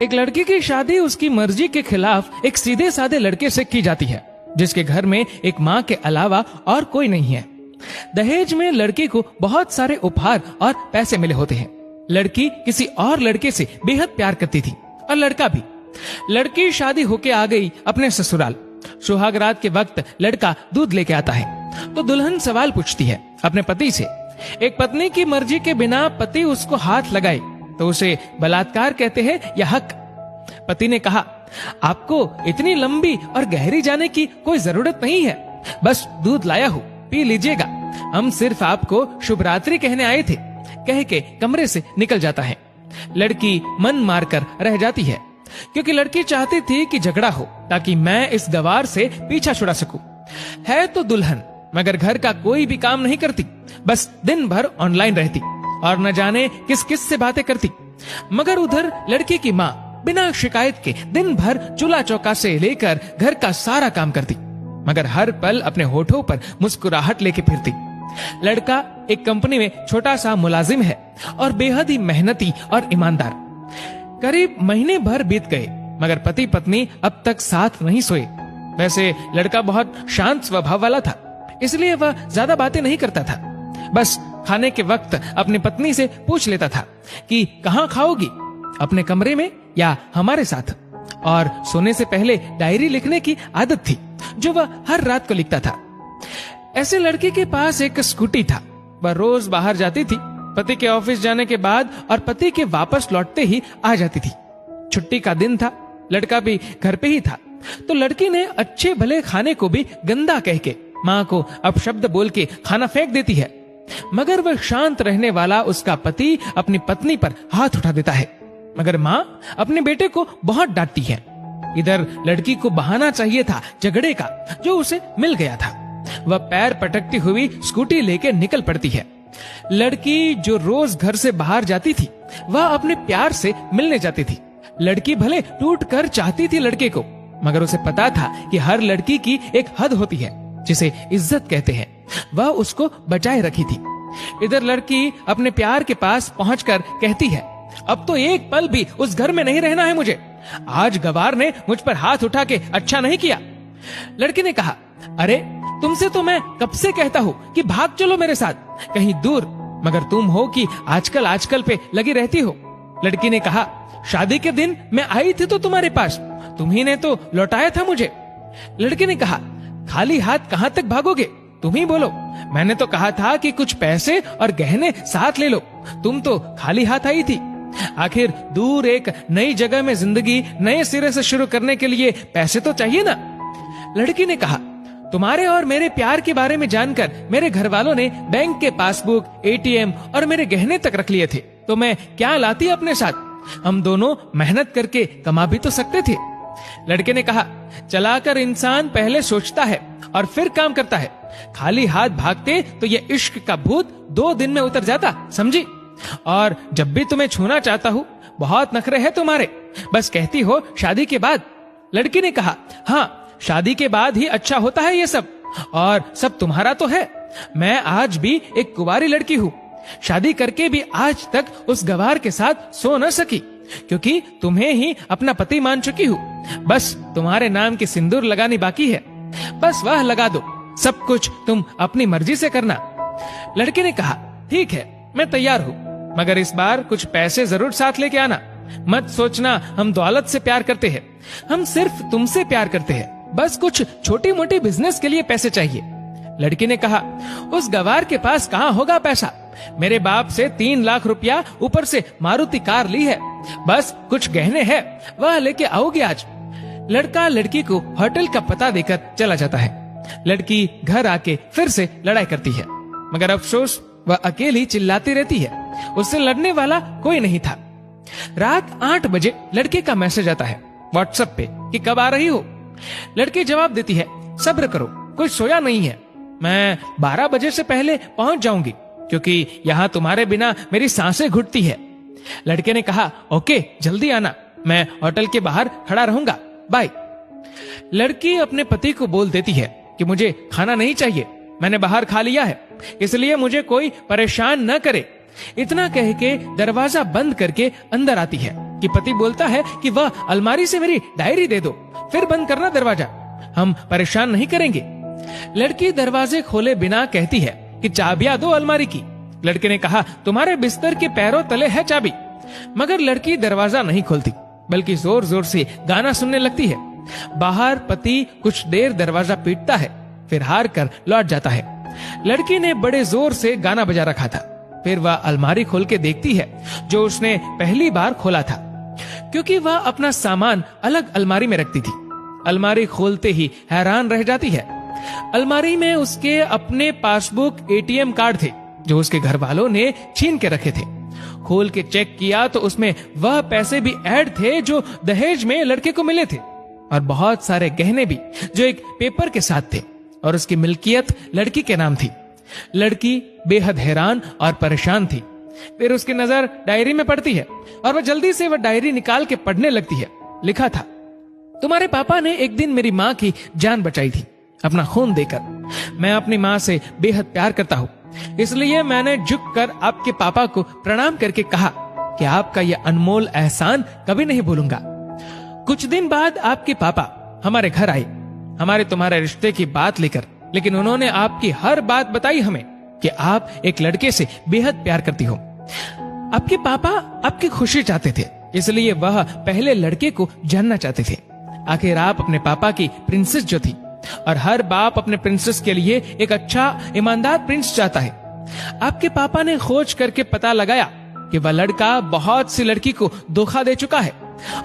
एक लड़की की शादी उसकी मर्जी के खिलाफ एक सीधे साधे लड़के से की जाती है, जिसके घर में एक माँ के अलावा और कोई नहीं है। दहेज में लड़की को बहुत सारे उपहार और पैसे मिले होते हैं। लड़की किसी और लड़के से बेहद प्यार करती थी और लड़का भी। लड़की शादी होके आ गई अपने ससुराल। सुहाग रात के वक्त लड़का दूध लेके आता है तो दुल्हन सवाल पूछती है अपने पति से। एक पत्नी की मर्जी के बिना पति उसको हाथ लगाए तो उसे बलात्कार कहते हैं या हक। पति ने कहा, आपको इतनी लंबी और गहरी जाने की कोई जरूरत नहीं है, बस दूध लाया हूँ, पी लीजिएगा, हम सिर्फ आपको शुभ रात्रि कहने आए थे, कह के कमरे से निकल जाता है। लड़की मन मारकर रह जाती है क्योंकि लड़की चाहती थी कि झगड़ा हो ताकि मैं इस गवार से पीछा छुड़ा सकूं। है तो दुल्हन मगर घर का कोई भी काम नहीं करती, बस दिन भर ऑनलाइन रहती और न जाने किस किस से बातें करती। मगर उधर लड़की की माँ बिना शिकायत के दिन भर चूल्हा चौका से लेकर घर का सारा काम करती, मगर हर पल अपने होठों पर मुस्कुराहट लेके फिरती। लड़का एक कंपनी में छोटा सा मुलाजिम है और बेहद ही मेहनती और ईमानदार। करीब महीने भर बीत गए मगर पति पत्नी अब तक साथ नहीं सोए। वैसे लड़का बहुत शांत स्वभाव वाला था, इसलिए वह ज्यादा बातें नहीं करता था। बस खाने के वक्त अपनी पत्नी से पूछ लेता था कि कहाँ खाओगी, अपने कमरे में या हमारे साथ। और सोने से पहले डायरी लिखने की आदत थी जो वह हर रात को लिखता था। ऐसे लड़के के पास एक स्कूटी था। वह रोज बाहर जाती थी, पति के ऑफिस जाने के बाद और पति के वापस लौटते ही आ जाती थी। छुट्टी का दिन था, लड़का भी घर पे ही था, तो लड़की ने अच्छे भले खाने को भी गंदा कह के माँ को अपशब्द बोल के खाना फेंक देती है। मगर वह शांत रहने वाला उसका पति अपनी पत्नी पर हाथ उठा देता है, मगर माँ अपने बेटे को बहुत डांटती है। इधर लड़की को बहाना चाहिए था झगड़े का जो उसे मिल गया था। वह पैर पटकती हुई स्कूटी लेके निकल पड़ती है। लड़की जो रोज घर से बाहर जाती थी वह अपने प्यार से मिलने जाती थी। लड़की भले टूट कर चाहती थी लड़के को, मगर उसे पता था कि हर लड़की की एक हद होती है जिसे इज्जत कहते हैं, वह उसको बचाए रखी थी। इधर लड़की अपने प्यार के पास पहुंचकर कहती है, अब तो एक पल भी उस घर में नहीं रहना है मुझे। आज गवार ने मुझ पर हाथ उठा के अच्छा नहीं किया। लड़की ने कहा, अरे तुमसे तो मैं कब से कहता हूँ कि भाग चलो मेरे साथ कहीं दूर, मगर तुम हो कि आजकल पे लगी रहती हो। लड़की ने कहा, शादी के दिन मैं आई थी तो तुम्हारे पास, तुम्ही ने तो लौटाया था मुझे। लड़के ने कहा, खाली हाथ कहाँ तक भागोगे, तुम ही बोलो। मैंने तो कहा था कि कुछ पैसे और गहने साथ ले लो, तुम तो खाली हाथ आई थी। आखिर दूर एक नई जगह में जिंदगी नए सिरे से शुरू करने के लिए पैसे तो चाहिए ना। लड़की ने कहा, तुम्हारे और मेरे प्यार के बारे में जानकर मेरे घर वालों ने बैंक के पासबुक, एटीएम और मेरे गहने तक रख लिए थे, तो मैं क्या लाती अपने साथ। हम दोनों मेहनत करके कमा भी तो सकते थे। लड़के ने कहा, चलाकर इंसान पहले सोचता है और फिर काम करता है। खाली हाथ भागते तो ये इश्क का भूत 2 दिन में उतर जाता, समझी। और जब भी तुम्हें छूना चाहता हूँ, बहुत नखरे हैं तुम्हारे, बस कहती हो शादी के बाद। लड़की ने कहा, हाँ शादी के बाद ही अच्छा होता है ये सब, और सब तुम्हारा तो है। मैं आज भी एक कुंवारी लड़की हूँ, शादी करके भी आज तक उस गवार के साथ सो न सकी क्योंकि तुम्हें ही अपना पति मान चुकी हूँ। बस तुम्हारे नाम की सिंदूर लगानी बाकी है, बस वह लगा दो, सब कुछ तुम अपनी मर्जी से करना। लड़के ने कहा, ठीक है मैं तैयार हूँ, मगर इस बार कुछ पैसे जरूर साथ लेके आना। मत सोचना हम दौलत से प्यार करते हैं, हम सिर्फ तुमसे प्यार करते हैं, बस कुछ छोटी मोटी बिजनेस के लिए पैसे चाहिए। लड़की ने कहा, उस गवार के पास कहाँ होगा पैसा, मेरे बाप से 3 लाख रुपया ऊपर से मारुति कार ली है, बस कुछ गहने हैं वह लेके आओगे आज। लड़का लड़की को होटल का पता देकर चला जाता है। लड़की घर आके फिर से लड़ाई करती है, मगर अफसोस वह अकेली चिल्लाती रहती है, उससे लड़ने वाला कोई नहीं था। रात 8 बजे लड़के का मैसेज आता है व्हाट्सएप पे कि कब आ रही हो। लड़की जवाब देती है, सब्र करो, कोई सोया नहीं है, मैं 12 बजे से पहले पहुंच जाऊंगी क्योंकि यहाँ तुम्हारे बिना मेरी सांसें घुटती है। लड़के ने कहा, ओके जल्दी आना, मैं होटल के बाहर खड़ा रहूंगा, बाय। लड़की अपने पति को बोल देती है कि मुझे खाना नहीं चाहिए, मैंने बाहर खा लिया है, इसलिए मुझे कोई परेशान न करे। इतना कह के दरवाजा बंद करके अंदर आती है कि पति बोलता है कि वह अलमारी से मेरी डायरी दे दो, फिर बंद करना दरवाजा, हम परेशान नहीं करेंगे। लड़की दरवाजे खोले बिना कहती है कि चाबियां दो अलमारी की। लड़के ने कहा, तुम्हारे बिस्तर के पैरों तले है चाबी। मगर लड़की दरवाजा नहीं खोलती, बल्कि जोर जोर से गाना सुनने लगती है। बाहर पति कुछ देर दरवाजा पीटता है, फिर हार कर लौट जाता है। लड़की ने बड़े जोर से गाना बजा रखा था। फिर वह अलमारी खोल के देखती है, जो उसने पहली बार खोला था, क्योंकि वह अपना सामान अलग अलमारी में रखती थी। अलमारी खोलते ही हैरान रह जाती है। अलमारी में उसके अपने पासबुक, एटीएम कार्ड थे, जो उसके घर वालों ने छीन के रखे थे। खोल के चेक किया तो उसमें वह पैसे भी ऐड थे जो दहेज में लड़के को मिले थे, और बहुत सारे गहने भी जो एक पेपर के साथ थे, और उसकी मिल्कियत लड़की के नाम थी। लड़की बेहद हैरान और परेशान थी। फिर उसकी नजर डायरी में पड़ती है और वह जल्दी से वह डायरी निकाल के पढ़ने लगती है। लिखा था, तुम्हारे पापा ने एक दिन मेरी माँ की जान बचाई थी, अपना खून देकर। मैं अपनी माँ से बेहद प्यार करता हूँ, इसलिए मैंने झुककर आपके पापा को प्रणाम करके कहा कि आपका यह अनमोल एहसान कभी नहीं भूलूंगा। कुछ दिन बाद आपके पापा हमारे घर आए, हमारे तुम्हारे रिश्ते की बात लेकर, लेकिन उन्होंने आपकी हर बात बताई हमें कि आप एक लड़के से बेहद प्यार करती हो। आपके पापा आपकी खुशी चाहते थे, इसलिए वह पहले लड़के को जानना चाहते थे। आखिर आप अपने पापा की प्रिंसेस जो थी, और हर बाप अपने प्रिंसेस के लिए एक अच्छा ईमानदार प्रिंस चाहता है। आपके पापा ने खोज करके पता लगाया कि वह लड़का बहुत सी लड़की को धोखा दे चुका है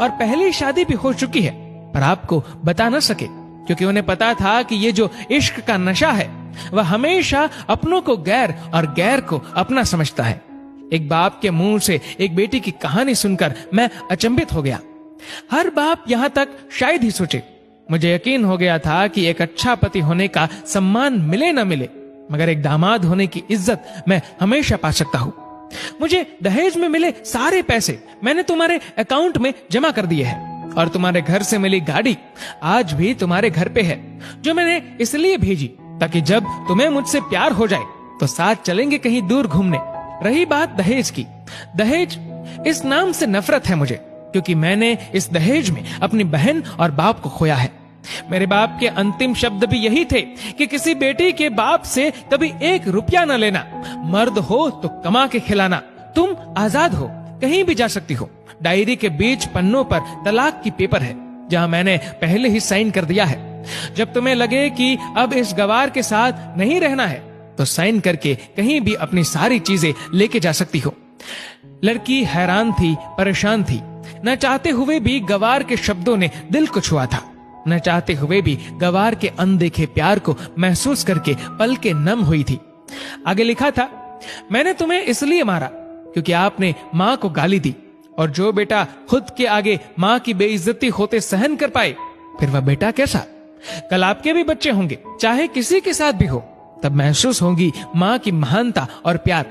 और पहले शादी भी हो चुकी है, पर आपको बता न सके, क्योंकि उन्हें पता था कि ये जो इश्क का नशा है वह हमेशा अपनों को गैर और गैर को अपना समझता है। एक बाप के मुंह से एक बेटी की कहानी सुनकर मैं अचंभित हो गया। हर बाप यहाँ तक शायद ही सोचे। मुझे यकीन हो गया था कि एक अच्छा पति होने का सम्मान मिले न मिले, मगर एक दामाद होने की इज्जत मैं हमेशा पा सकता हूँ। मुझे दहेज में मिले सारे पैसे मैंने तुम्हारे अकाउंट में जमा कर दिए हैं, और तुम्हारे घर से मिली गाड़ी आज भी तुम्हारे घर पे है, जो मैंने इसलिए भेजी ताकि जब तुम्हें मुझसे प्यार हो जाए तो साथ चलेंगे कहीं दूर घूमने। रही बात दहेज की, दहेज इस नाम से नफरत है मुझे, क्योंकि मैंने इस दहेज में अपनी बहन और बाप को खोया है। मेरे बाप के अंतिम शब्द भी यही थे कि किसी बेटी के बाप से कभी 1 रुपया न लेना, मर्द हो तो कमा के खिलाना, तुम आजाद हो, कहीं भी जा सकती हो। डायरी के बीच पन्नों पर तलाक की पेपर है, जहां मैंने पहले ही साइन कर दिया है। जब तुम्हें लगे कि अब इस गवार के साथ नहीं रहना है तो साइन करके कहीं भी अपनी सारी चीजें लेके जा सकती हो। लड़की हैरान थी, परेशान थी। न चाहते हुए भी गवार के शब्दों ने दिल को छुआ था। न चाहते हुए भी गवार के अनदेखे प्यार को महसूस करके पलकें नम हुई थी। आगे लिखा था, मैंने तुम्हें इसलिए मारा क्योंकि आपने माँ को गाली दी, और जो बेटा खुद के आगे माँ की बेइज्जती होते सहन कर पाए, फिर वह बेटा कैसा? कल आपके भी बच्चे होंगे, चाहे किसी के साथ भी हो, तब महसूस होगी माँ की महानता और प्यार।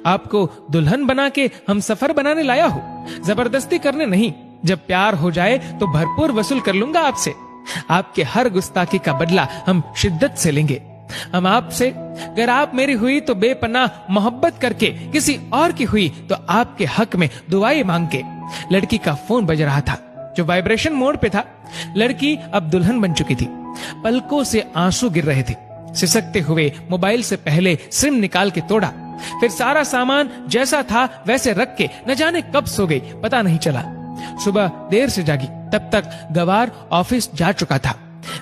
आपको दुल्हन बना के हम सफर बनाने लाया हो, जबरदस्ती करने नहीं। जब प्यार हो जाए तो भरपूर वसूल कर लूंगा आपसे। आपके हर गुस्ताखी का बदला हम शिद्दत से लेंगे। हम आपसे, अगर आप मेरी हुई तो बेपनाह मोहब्बत करके, किसी और की हुई तो आपके हक में दुआएं मांग के। लड़की का फोन बज रहा था, जो वाइब्रेशन मोड पे था। लड़की अब दुल्हन बन चुकी थी। पलकों से आंसू गिर रहे थे। सिसकते हुए मोबाइल से पहले सिम निकाल के तोड़ा, फिर सारा सामान जैसा था वैसे रख के न जाने कब सो गई, पता नहीं चला। सुबह देर से जागी, तब तक गवार ऑफिस जा चुका था।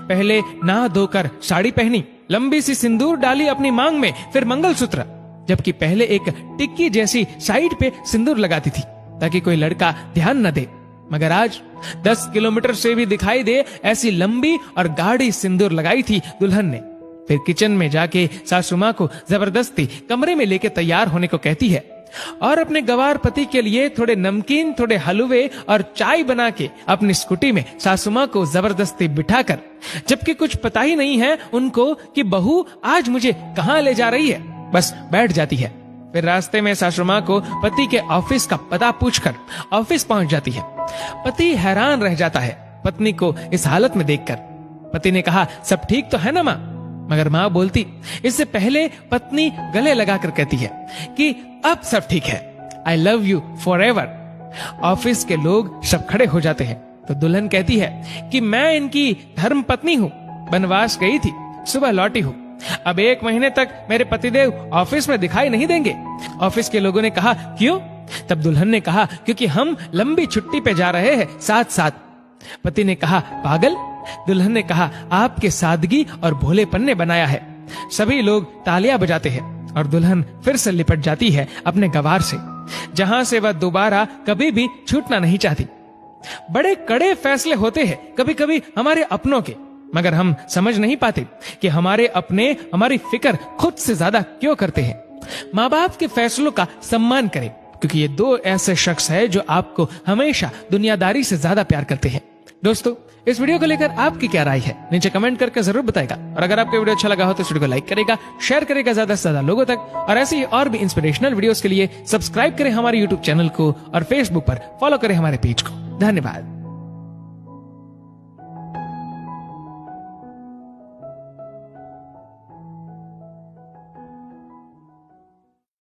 पहले नहा धोकर साड़ी पहनी, लंबी सी सिंदूर डाली अपनी मांग में, फिर मंगलसूत्र, जबकि पहले एक टिक्की जैसी साइड पे सिंदूर लगाती थी ताकि कोई लड़का ध्यान न दे। मगर आज 10 किलोमीटर से भी दिखाई दे ऐसी लंबी और गाढ़ी सिंदूर लगाई थी दुल्हन ने। फिर किचन में जाके सासू माँ को जबरदस्ती कमरे में लेके तैयार होने को कहती है, और अपने गवार पति के लिए थोड़े नमकीन, थोड़े हलवे और चाय बना के अपनी स्कूटी में सासू माँ को जबरदस्ती बिठाकर, जबकि कुछ पता ही नहीं है उनको कि बहू आज मुझे कहाँ ले जा रही है, बस बैठ जाती है। फिर रास्ते में सासू माँ को पति के ऑफिस का पता पूछकर ऑफिस पहुंच जाती है। पति हैरान रह जाता है पत्नी को इस हालत में देखकर। पति ने कहा, सब ठीक तो है ना माँ? मगर माँ बोलती, इससे पहले पत्नी गले लगाकर कहती है कि अब सब ठीक है, I love you for ever. Office के लोग सब खड़े हो जाते हैं तो दुल्हन कहती है कि मैं इनकी धर्म पत्नी हूँ, बनवास गई थी, सुबह लौटी हूँ, अब 1 महीने तक मेरे पतिदेव ऑफिस में दिखाई नहीं देंगे। ऑफिस के लोगों ने कहा क्यों? तब दुल्हन ने कहा क्योंकि हम लंबी छुट्टी पे जा रहे हैं साथ साथ। पति ने कहा पागल? दुल्हन ने कहा आपके सादगी और भोलेपन ने बनाया है। सभी लोग तालियां बजाते हैं और दुल्हन फिर से लिपट जाती है अपने गवार से, जहां से वह दोबारा कभी भी छूटना नहीं चाहती। बड़े कड़े फैसले होते हैं कभी कभी हमारे अपनों के, मगर हम समझ नहीं पाते कि हमारे अपने हमारी फिक्र खुद से ज्यादा क्यों करते हैं। माँ बाप के फैसलों का सम्मान करें, क्योंकि ये 2 ऐसे शख्स हैं जो आपको हमेशा दुनियादारी से ज्यादा प्यार करते हैं। दोस्तों, इस वीडियो को लेकर आपकी क्या राय है नीचे कमेंट करके जरूर बताएगा। और अगर आपको वीडियो अच्छा लगा हो तो इस वीडियो को लाइक करेगा, शेयर करेगा ज्यादा से ज्यादा लोगों तक। और ऐसी और भी इंस्पिरेशनल वीडियोस के लिए सब्सक्राइब करें हमारे यूट्यूब चैनल को और फेसबुक पर फॉलो करें हमारे पेज को। धन्यवाद।